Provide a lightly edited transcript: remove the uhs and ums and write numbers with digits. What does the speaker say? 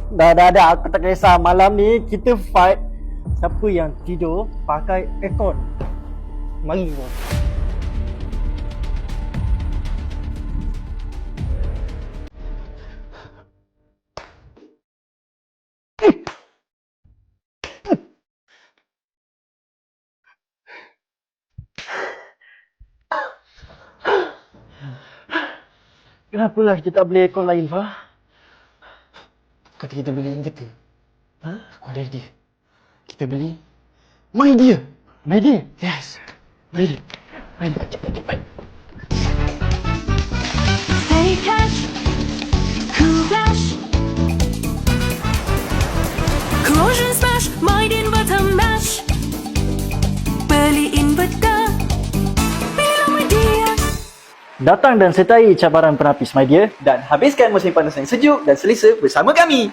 Dah, aku tak kisah. Malam ni kita fight. Siapa yang tidur pakai aircon? Mari kau. Kenapalah kita tak beli aircon lain, Fah? Kata kita beli inverter. Aku ada idea. Kita beli My Dear. My Dear? Yes. My Dear. Cepat. Stay cash, cool flash, corrosion smash, mind inverter mash. Beli inverter, pilih My Dear. Datang dan sertai cabaran penapis, My Dear, dan habiskan musim panas yang sejuk dan selesa bersama kami.